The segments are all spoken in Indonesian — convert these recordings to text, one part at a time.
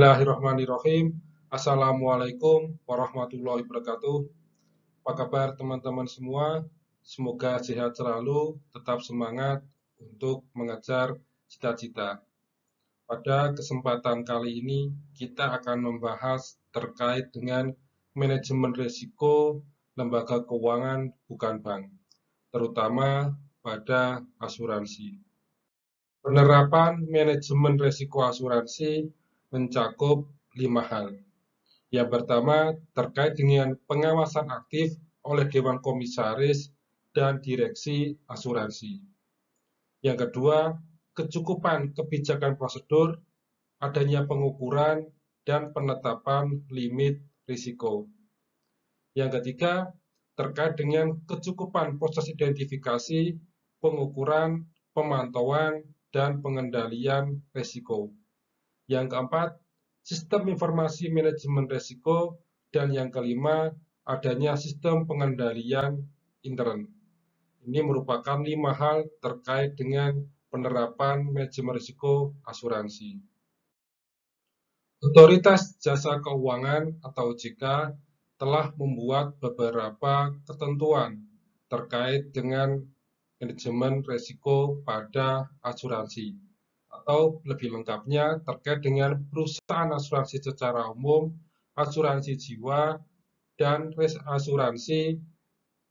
Bismillahirrahmanirrahim. Assalamualaikum warahmatullahi wabarakatuh. Apa kabar teman-teman semua? Semoga sehat selalu, tetap semangat untuk mengejar cita-cita. Pada kesempatan kali ini, kita akan membahas terkait dengan manajemen risiko lembaga keuangan bukan bank, terutama pada asuransi. Penerapan manajemen risiko asuransi mencakup 5 hal. Yang pertama, terkait dengan pengawasan aktif oleh Dewan Komisaris dan Direksi Asuransi. Yang kedua, kecukupan kebijakan prosedur, adanya pengukuran dan penetapan limit risiko. Yang ketiga, terkait dengan kecukupan proses identifikasi, pengukuran, pemantauan, dan pengendalian risiko. Yang keempat, sistem informasi manajemen risiko, dan yang kelima, adanya sistem pengendalian intern. Ini merupakan 5 hal terkait dengan penerapan manajemen risiko asuransi. Otoritas Jasa Keuangan atau OJK telah membuat beberapa ketentuan terkait dengan manajemen risiko pada asuransi, atau lebih lengkapnya terkait dengan perusahaan asuransi secara umum, asuransi jiwa, dan asuransi,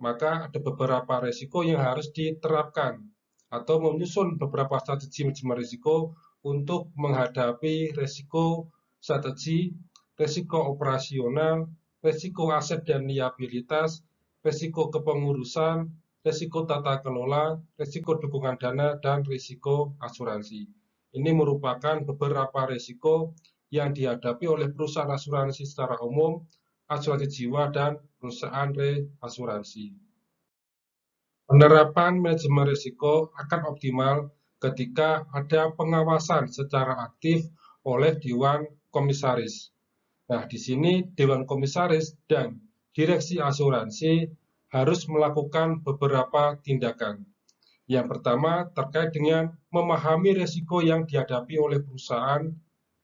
maka ada beberapa risiko yang harus diterapkan atau menyusun beberapa strategi manajemen risiko untuk menghadapi risiko strategi, risiko operasional, risiko aset dan liabilitas, risiko kepengurusan, risiko tata kelola, risiko dukungan dana, dan risiko asuransi. Ini merupakan beberapa risiko yang dihadapi oleh perusahaan asuransi secara umum, asuransi jiwa, dan perusahaan reasuransi. Penerapan manajemen risiko akan optimal ketika ada pengawasan secara aktif oleh Dewan Komisaris. Nah, di sini Dewan Komisaris dan Direksi Asuransi harus melakukan beberapa tindakan. Yang pertama, terkait dengan memahami risiko yang dihadapi oleh perusahaan.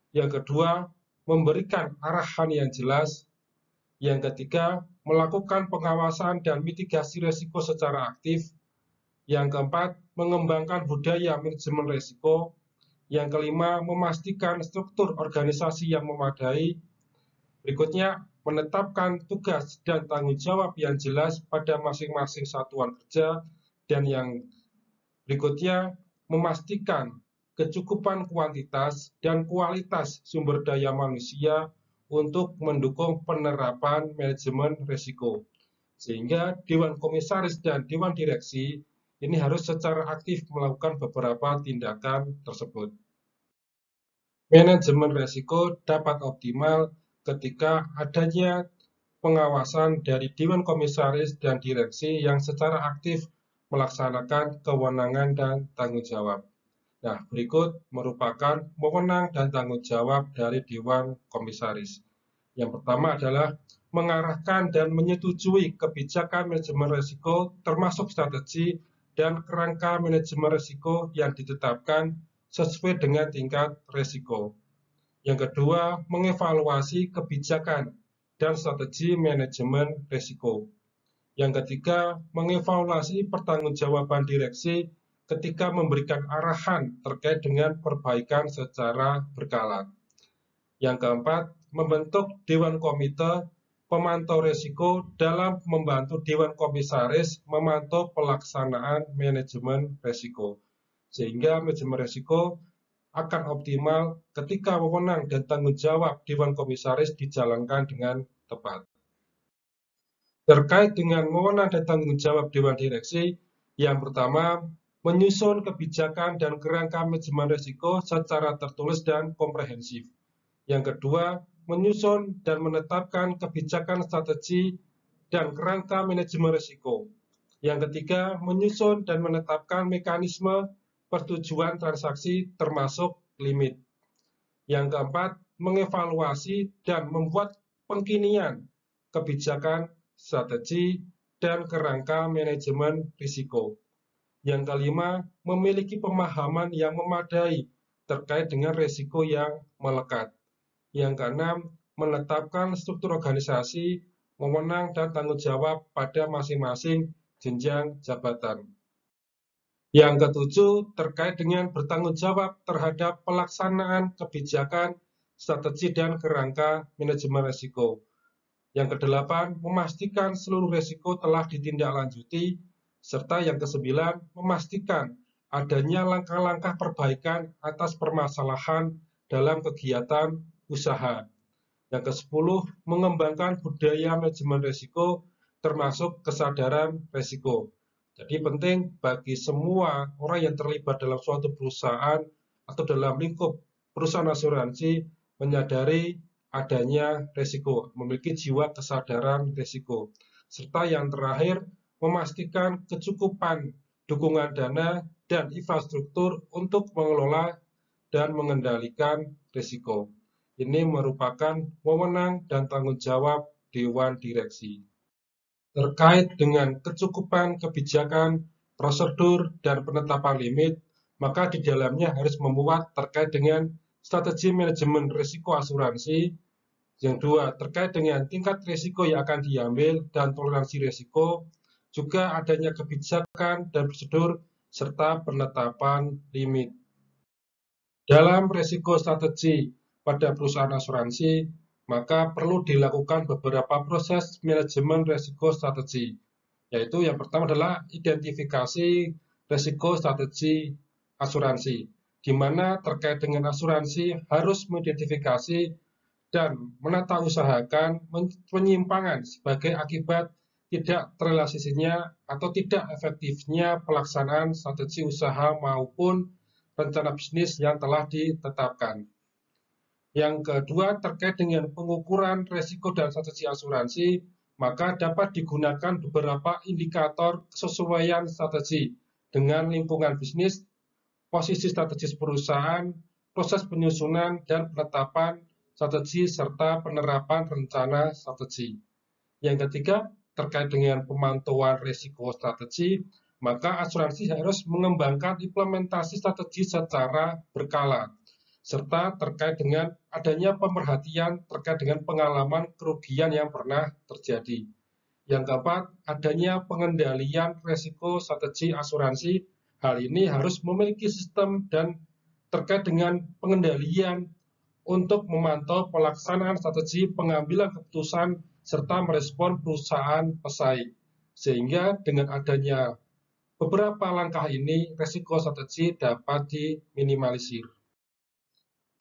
Yang kedua, memberikan arahan yang jelas. Yang ketiga, melakukan pengawasan dan mitigasi risiko secara aktif. Yang keempat, mengembangkan budaya manajemen risiko. Yang kelima, memastikan struktur organisasi yang memadai. Berikutnya, menetapkan tugas dan tanggung jawab yang jelas pada masing-masing satuan kerja. Dan yang berikutnya, memastikan kecukupan kuantitas dan kualitas sumber daya manusia untuk mendukung penerapan manajemen risiko. Sehingga Dewan Komisaris dan Dewan Direksi ini harus secara aktif melakukan beberapa tindakan tersebut. Manajemen risiko dapat optimal ketika adanya pengawasan dari Dewan Komisaris dan Direksi yang secara aktif melaksanakan kewenangan dan tanggung jawab. Nah, berikut merupakan wewenang dan tanggung jawab dari Dewan Komisaris. Yang pertama adalah mengarahkan dan menyetujui kebijakan manajemen risiko termasuk strategi dan kerangka manajemen risiko yang ditetapkan sesuai dengan tingkat risiko. Yang kedua, mengevaluasi kebijakan dan strategi manajemen risiko. Yang ketiga, mengevaluasi pertanggungjawaban direksi ketika memberikan arahan terkait dengan perbaikan secara berkala. Yang keempat, membentuk Dewan Komite Pemantau Risiko dalam membantu Dewan Komisaris memantau pelaksanaan manajemen risiko. Sehingga manajemen risiko akan optimal ketika wewenang dan tanggung jawab Dewan Komisaris dijalankan dengan tepat. Terkait dengan wewenang dan tanggung jawab Dewan Direksi, yang pertama, menyusun kebijakan dan kerangka manajemen risiko secara tertulis dan komprehensif. Yang kedua, menyusun dan menetapkan kebijakan strategi dan kerangka manajemen risiko. Yang ketiga, menyusun dan menetapkan mekanisme persetujuan transaksi termasuk limit. Yang keempat, mengevaluasi dan membuat pengkinian kebijakan strategi dan kerangka manajemen risiko. Yang kelima, memiliki pemahaman yang memadai terkait dengan risiko yang melekat. Yang keenam, menetapkan struktur organisasi, wewenang, dan tanggung jawab pada masing-masing jenjang jabatan. Yang ketujuh, terkait dengan bertanggung jawab terhadap pelaksanaan kebijakan, strategi, dan kerangka manajemen risiko. Yang kedelapan, memastikan seluruh risiko telah ditindaklanjuti, serta yang kesembilan, memastikan adanya langkah-langkah perbaikan atas permasalahan dalam kegiatan usaha. Yang kesepuluh, mengembangkan budaya manajemen risiko termasuk kesadaran risiko. Jadi penting bagi semua orang yang terlibat dalam suatu perusahaan atau dalam lingkup perusahaan asuransi menyadari adanya risiko, memiliki jiwa kesadaran risiko. Serta yang terakhir, memastikan kecukupan dukungan dana dan infrastruktur untuk mengelola dan mengendalikan risiko. Ini merupakan wewenang dan tanggung jawab Dewan Direksi. Terkait dengan kecukupan kebijakan, prosedur, dan penetapan limit, maka di dalamnya harus memuat terkait dengan strategi manajemen risiko asuransi. Yang dua, terkait dengan tingkat risiko yang akan diambil dan toleransi risiko, juga adanya kebijakan dan prosedur, serta penetapan limit. Dalam risiko strategi pada perusahaan asuransi, maka perlu dilakukan beberapa proses manajemen risiko strategi, yaitu yang pertama adalah identifikasi risiko strategi asuransi, di mana terkait dengan asuransi harus mengidentifikasi dan menata usahakan penyimpangan sebagai akibat tidak terrealisasinya atau tidak efektifnya pelaksanaan strategi usaha maupun rencana bisnis yang telah ditetapkan. Yang kedua, terkait dengan pengukuran risiko dan strategi asuransi, maka dapat digunakan beberapa indikator kesesuaian strategi dengan lingkungan bisnis, posisi strategis perusahaan, proses penyusunan dan penetapan strategi, serta penerapan rencana strategi. Yang ketiga, terkait dengan pemantauan risiko strategi, maka asuransi harus mengembangkan implementasi strategi secara berkala, serta terkait dengan adanya pemerhatian terkait dengan pengalaman kerugian yang pernah terjadi. Yang keempat, adanya pengendalian risiko strategi asuransi. Hal ini harus memiliki sistem dan terkait dengan pengendalian untuk memantau pelaksanaan strategi pengambilan keputusan serta merespon perusahaan pesaing. Sehingga dengan adanya beberapa langkah ini, risiko strategi dapat diminimalisir.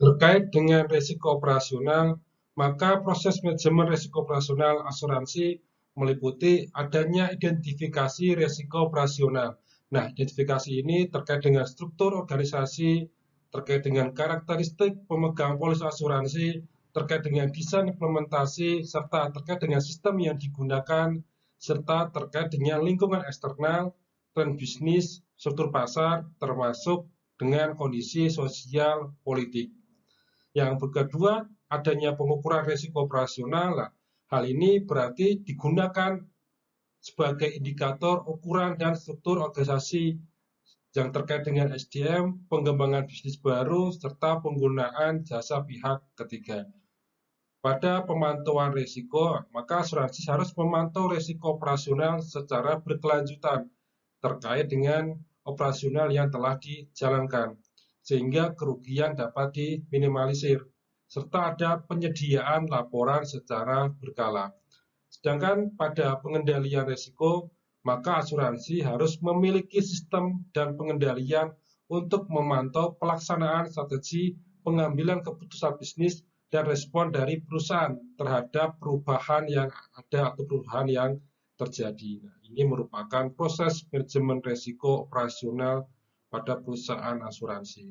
Terkait dengan risiko operasional, maka proses manajemen risiko operasional asuransi meliputi adanya identifikasi risiko operasional. Nah, identifikasi ini terkait dengan struktur organisasi, terkait dengan karakteristik pemegang polis asuransi, terkait dengan desain implementasi, serta terkait dengan sistem yang digunakan, serta terkait dengan lingkungan eksternal, tren bisnis, struktur pasar, termasuk dengan kondisi sosial politik. Yang kedua, adanya pengukuran risiko operasional. Hal ini berarti digunakan sebagai indikator ukuran dan struktur organisasi yang terkait dengan SDM, pengembangan bisnis baru, serta penggunaan jasa pihak ketiga. Pada pemantauan risiko, maka asuransi harus memantau risiko operasional secara berkelanjutan terkait dengan operasional yang telah dijalankan, sehingga kerugian dapat diminimalisir, serta ada penyediaan laporan secara berkala. Sedangkan pada pengendalian risiko, maka asuransi harus memiliki sistem dan pengendalian untuk memantau pelaksanaan strategi pengambilan keputusan bisnis dan respon dari perusahaan terhadap perubahan yang ada atau perubahan yang terjadi. Nah, ini merupakan proses manajemen risiko operasional pada perusahaan asuransi.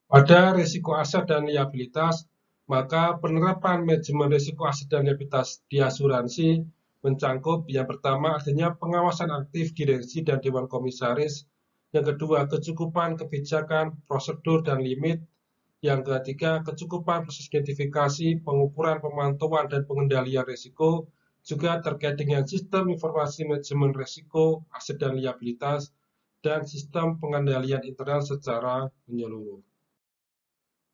Pada risiko aset dan liabilitas, maka penerapan manajemen risiko aset dan liabilitas di asuransi mencangkup yang pertama adanya pengawasan aktif direksi dan dewan komisaris, yang kedua kecukupan kebijakan, prosedur dan limit, yang ketiga kecukupan proses identifikasi, pengukuran, pemantauan dan pengendalian risiko, juga terkait dengan sistem informasi manajemen risiko aset dan liabilitas dan sistem pengendalian internal secara menyeluruh.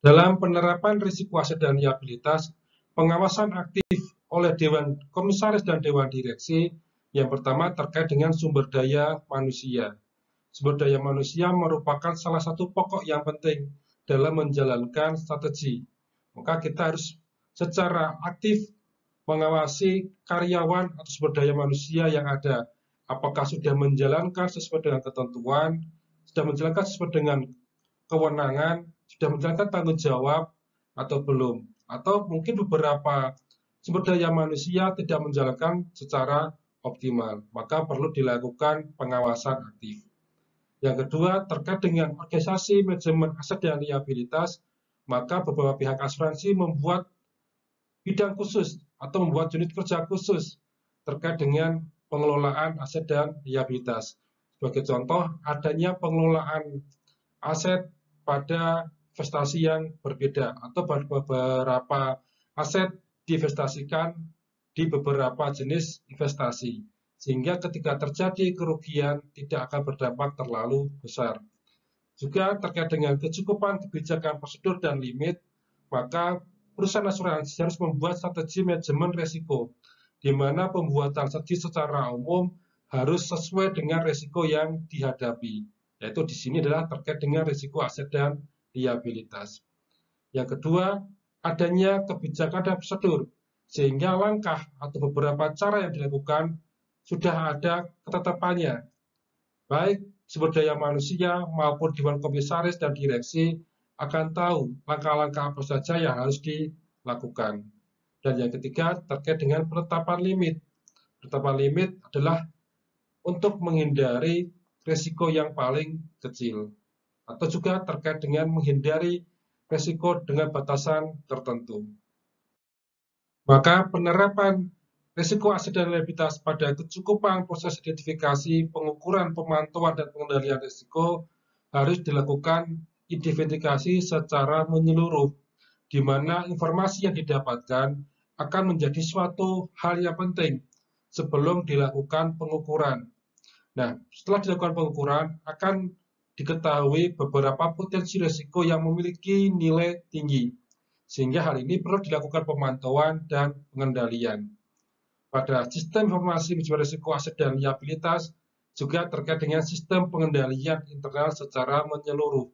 Dalam penerapan risiko aset dan liabilitas, pengawasan aktif oleh Dewan Komisaris dan Dewan Direksi yang pertama terkait dengan sumber daya manusia. Sumber daya manusia merupakan salah satu pokok yang penting dalam menjalankan strategi. Maka kita harus secara aktif mengawasi karyawan atau sumber daya manusia yang ada. Apakah sudah menjalankan sesuai dengan ketentuan, sudah menjalankan sesuai dengan kewenangan, sudah menjalankan tanggung jawab atau belum. Atau mungkin beberapa sumber daya manusia tidak menjalankan secara optimal, maka perlu dilakukan pengawasan aktif. Yang kedua, terkait dengan organisasi manajemen aset dan liabilitas, maka beberapa pihak asuransi membuat bidang khusus atau membuat unit kerja khusus terkait dengan pengelolaan aset dan liabilitas. Sebagai contoh, adanya pengelolaan aset pada investasi yang berbeda atau beberapa aset diinvestasikan di beberapa jenis investasi, sehingga ketika terjadi kerugian tidak akan berdampak terlalu besar. Juga terkait dengan kecukupan kebijakan prosedur dan limit, maka perusahaan asuransi harus membuat strategi manajemen risiko, di mana pembuatan strategi secara umum harus sesuai dengan risiko yang dihadapi, yaitu di sini adalah terkait dengan risiko aset dan liabilitas. Yang kedua, adanya kebijakan dan prosedur, sehingga langkah atau beberapa cara yang dilakukan sudah ada ketetapannya, baik sumber daya manusia maupun Dewan Komisaris dan Direksi akan tahu langkah-langkah apa saja yang harus dilakukan. Dan yang ketiga, terkait dengan penetapan limit. Penetapan limit adalah untuk menghindari risiko yang paling kecil, atau juga terkait dengan menghindari risiko dengan batasan tertentu. Maka penerapan risiko aset dan liabilitas pada kecukupan proses identifikasi, pengukuran, pemantauan, dan pengendalian risiko harus dilakukan identifikasi secara menyeluruh, di mana informasi yang didapatkan akan menjadi suatu hal yang penting sebelum dilakukan pengukuran. Nah, setelah dilakukan pengukuran, akan diketahui beberapa potensi risiko yang memiliki nilai tinggi, sehingga hal ini perlu dilakukan pemantauan dan pengendalian. Pada sistem informasi manajemen risiko aset dan liabilitas juga terkait dengan sistem pengendalian internal secara menyeluruh,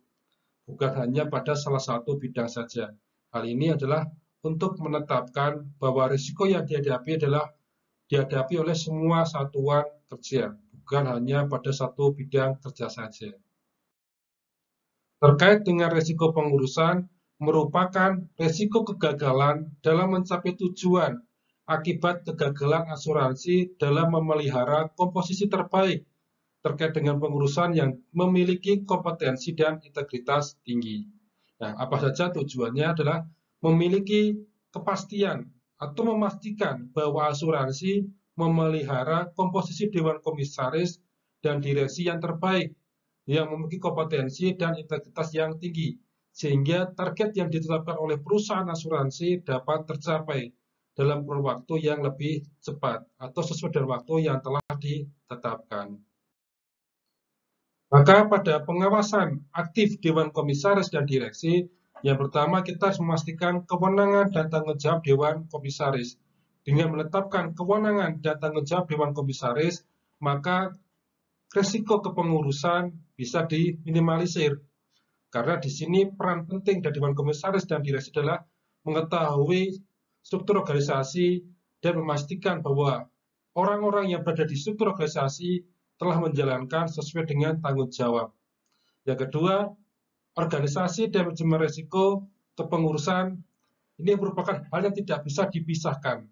bukan hanya pada salah satu bidang saja. Hal ini adalah untuk menetapkan bahwa risiko yang dihadapi oleh semua satuan kerja, bukan hanya pada satu bidang kerja saja. Terkait dengan risiko pengurusan, merupakan risiko kegagalan dalam mencapai tujuan akibat kegagalan asuransi dalam memelihara komposisi terbaik terkait dengan pengurusan yang memiliki kompetensi dan integritas tinggi. Nah, apa saja tujuannya adalah memiliki kepastian atau memastikan bahwa asuransi memelihara komposisi Dewan Komisaris dan Direksi yang terbaik, yang memiliki kompetensi dan integritas yang tinggi, sehingga target yang ditetapkan oleh perusahaan asuransi dapat tercapai dalam kurun waktu yang lebih cepat atau sesuai dengan waktu yang telah ditetapkan. Maka pada pengawasan aktif Dewan Komisaris dan Direksi, yang pertama kita harus memastikan kewenangan dan tanggung jawab Dewan Komisaris. Dengan menetapkan kewenangan dan tanggung jawab Dewan Komisaris, maka risiko kepengurusan bisa diminimalisir. Karena di sini peran penting dari Dewan Komisaris dan Direksi adalah mengetahui struktur organisasi dan memastikan bahwa orang-orang yang berada di struktur organisasi telah menjalankan sesuai dengan tanggung jawab. Yang kedua, organisasi dan manajemen risiko kepengurusan ini merupakan hal yang tidak bisa dipisahkan.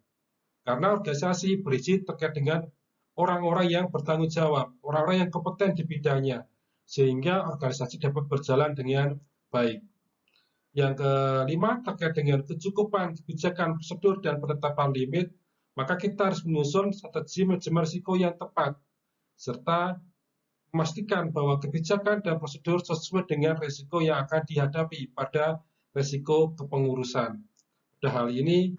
Karena organisasi berisi terkait dengan orang-orang yang bertanggung jawab, orang-orang yang kompeten di bidangnya, sehingga organisasi dapat berjalan dengan baik. Yang kelima, terkait dengan kecukupan kebijakan prosedur dan penetapan limit, maka kita harus menyusun strategi manajemen risiko yang tepat, serta memastikan bahwa kebijakan dan prosedur sesuai dengan risiko yang akan dihadapi pada risiko kepengurusan. Pada hal ini,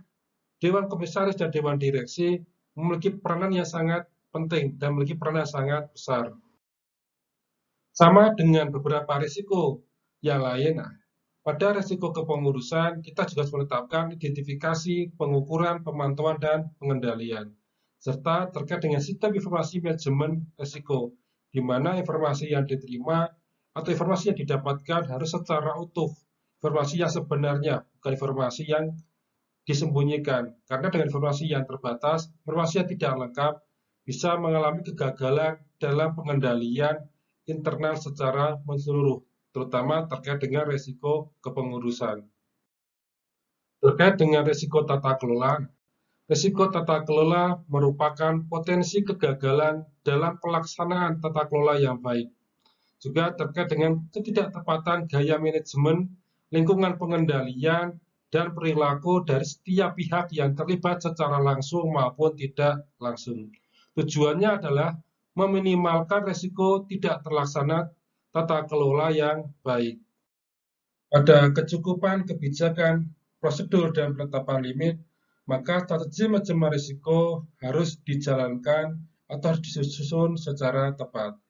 Dewan Komisaris dan Dewan Direksi memiliki peranan yang sangat penting dan memiliki peran yang sangat besar. Sama dengan beberapa risiko yang lain, Pada risiko kepengurusan, kita juga harus menetapkan identifikasi, pengukuran, pemantauan, dan pengendalian, serta terkait dengan sistem informasi manajemen risiko, di mana informasi yang diterima atau informasi yang didapatkan harus secara utuh, informasi yang sebenarnya, bukan informasi yang disembunyikan. Karena dengan informasi yang terbatas, informasi yang tidak lengkap, bisa mengalami kegagalan dalam pengendalian internal secara menyeluruh, terutama terkait dengan risiko kepengurusan. Terkait dengan risiko tata kelola merupakan potensi kegagalan dalam pelaksanaan tata kelola yang baik. Juga terkait dengan ketidaktepatan gaya manajemen, lingkungan pengendalian, dan perilaku dari setiap pihak yang terlibat secara langsung maupun tidak langsung. Tujuannya adalah meminimalkan risiko tidak terlaksana tata kelola yang baik. Pada kecukupan kebijakan, prosedur, dan penetapan limit, maka strategi manajemen risiko harus dijalankan atau harus disusun secara tepat.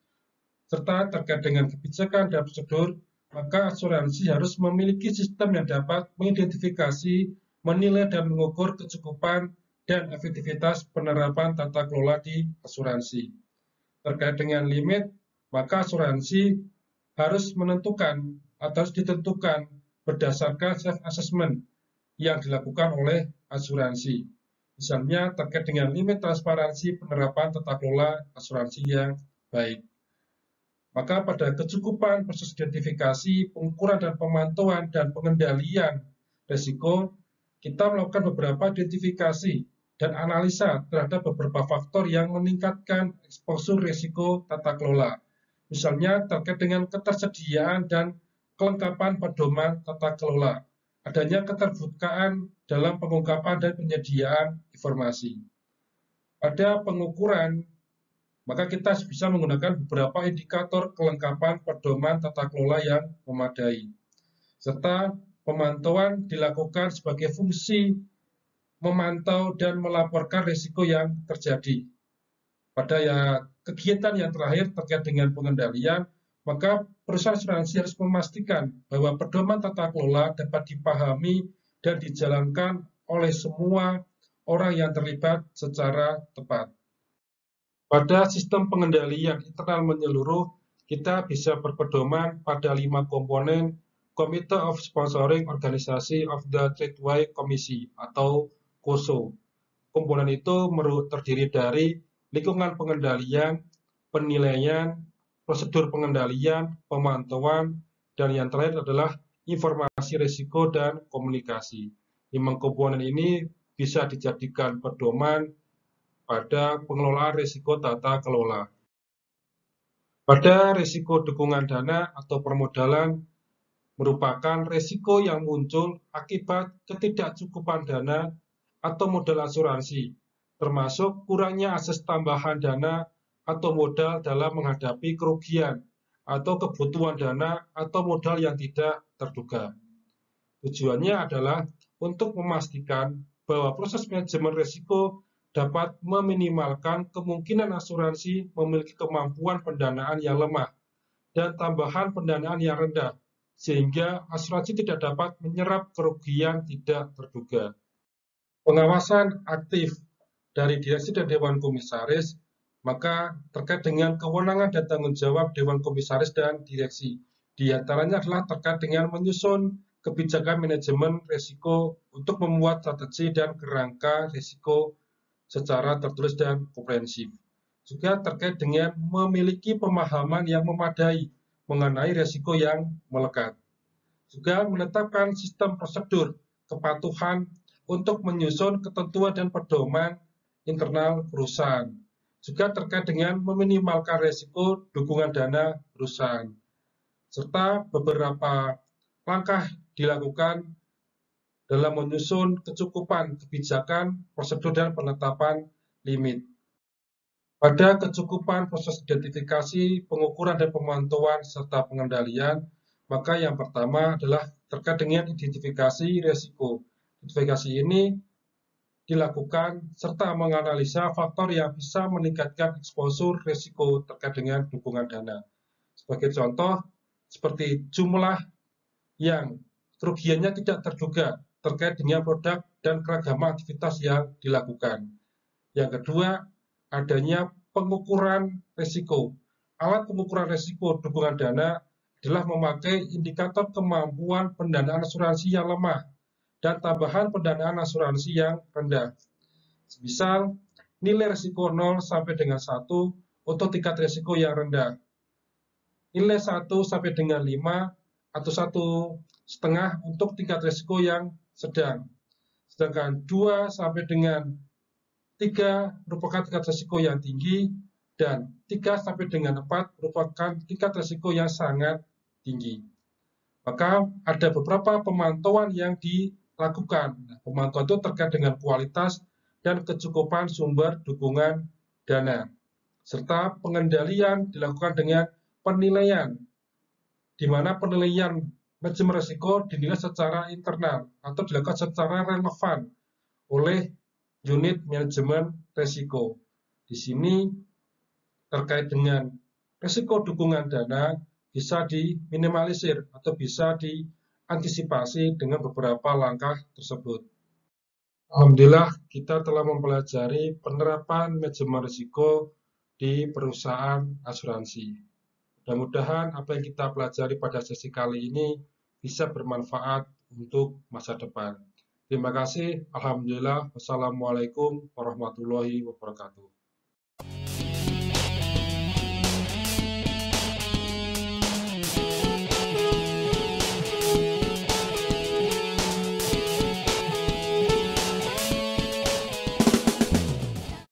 Serta terkait dengan kebijakan dan prosedur, maka asuransi harus memiliki sistem yang dapat mengidentifikasi, menilai, dan mengukur kecukupan dan efektivitas penerapan tata kelola di asuransi. Terkait dengan limit, maka asuransi harus menentukan atau harus ditentukan berdasarkan self-assessment yang dilakukan oleh asuransi. Misalnya terkait dengan limit transparansi penerapan tata kelola asuransi yang baik. Maka pada kecukupan proses identifikasi, pengukuran dan pemantauan dan pengendalian risiko, kita melakukan beberapa identifikasi dan analisa terhadap beberapa faktor yang meningkatkan eksposur risiko tata kelola. Misalnya terkait dengan ketersediaan dan kelengkapan pedoman tata kelola, adanya keterbukaan dalam pengungkapan dan penyediaan informasi. Pada pengukuran, maka kita bisa menggunakan beberapa indikator kelengkapan pedoman tata kelola yang memadai. Serta pemantauan dilakukan sebagai fungsi memantau dan melaporkan risiko yang terjadi. Pada kegiatan yang terakhir terkait dengan pengendalian, maka perusahaan asuransi harus memastikan bahwa pedoman tata kelola dapat dipahami dan dijalankan oleh semua orang yang terlibat secara tepat. Pada sistem pengendalian internal menyeluruh, kita bisa berpedoman pada 5 komponen Committee of Sponsoring Organisasi of the Tradeway Commission atau COSO. Komponen itu terdiri dari lingkungan pengendalian, penilaian, prosedur pengendalian, pemantauan, dan yang terakhir adalah informasi risiko dan komunikasi. 5 komponen ini bisa dijadikan pedoman pada pengelolaan risiko tata kelola. Pada risiko dukungan dana atau permodalan merupakan risiko yang muncul akibat ketidakcukupan dana atau modal asuransi, termasuk kurangnya akses tambahan dana atau modal dalam menghadapi kerugian atau kebutuhan dana atau modal yang tidak terduga. Tujuannya adalah untuk memastikan bahwa proses manajemen risiko dapat meminimalkan kemungkinan asuransi memiliki kemampuan pendanaan yang lemah dan tambahan pendanaan yang rendah, sehingga asuransi tidak dapat menyerap kerugian tidak terduga. Pengawasan aktif dari direksi dan dewan komisaris, maka terkait dengan kewenangan dan tanggung jawab dewan komisaris dan direksi, di antaranya adalah terkait dengan menyusun kebijakan manajemen risiko untuk memuat strategi dan kerangka risiko secara tertulis dan komprehensif. Juga terkait dengan memiliki pemahaman yang memadai mengenai risiko yang melekat. Juga menetapkan sistem prosedur kepatuhan untuk menyusun ketentuan dan pedoman internal perusahaan. Juga terkait dengan meminimalkan risiko dukungan dana perusahaan. Serta beberapa langkah dilakukan dalam menyusun kecukupan kebijakan, prosedur, dan penetapan limit. Pada kecukupan proses identifikasi, pengukuran, dan pemantauan, serta pengendalian, maka yang pertama adalah terkait dengan identifikasi risiko. Identifikasi ini dilakukan serta menganalisa faktor yang bisa meningkatkan eksposur risiko terkait dengan dukungan dana. Sebagai contoh, seperti jumlah yang kerugiannya tidak terduga terkait dengan produk dan keragaman aktivitas yang dilakukan. Yang kedua, adanya pengukuran risiko. Alat pengukuran risiko dukungan dana adalah memakai indikator kemampuan pendanaan asuransi yang lemah dan tambahan pendanaan asuransi yang rendah. Misal, nilai risiko 0 sampai dengan 1 untuk tingkat risiko yang rendah. Nilai 1 sampai dengan 5 atau 1,5 untuk tingkat risiko yang sedang. Sedangkan 2 sampai dengan 3 merupakan tingkat risiko yang tinggi dan 3 sampai dengan 4 merupakan tingkat risiko yang sangat tinggi. Maka ada beberapa pemantauan yang dilakukan. Pemantauan itu terkait dengan kualitas dan kecukupan sumber dukungan dana, serta pengendalian dilakukan dengan penilaian, di mana penilaian manajemen risiko dinilai secara internal atau dilakukan secara relevan oleh unit manajemen risiko. Di sini terkait dengan risiko dukungan dana bisa diminimalisir atau bisa diantisipasi dengan beberapa langkah tersebut. Alhamdulillah, kita telah mempelajari penerapan manajemen risiko di perusahaan asuransi. Mudah-mudahan apa yang kita pelajari pada sesi kali ini bisa bermanfaat untuk masa depan. Terima kasih. Alhamdulillah. Wassalamualaikum warahmatullahi wabarakatuh.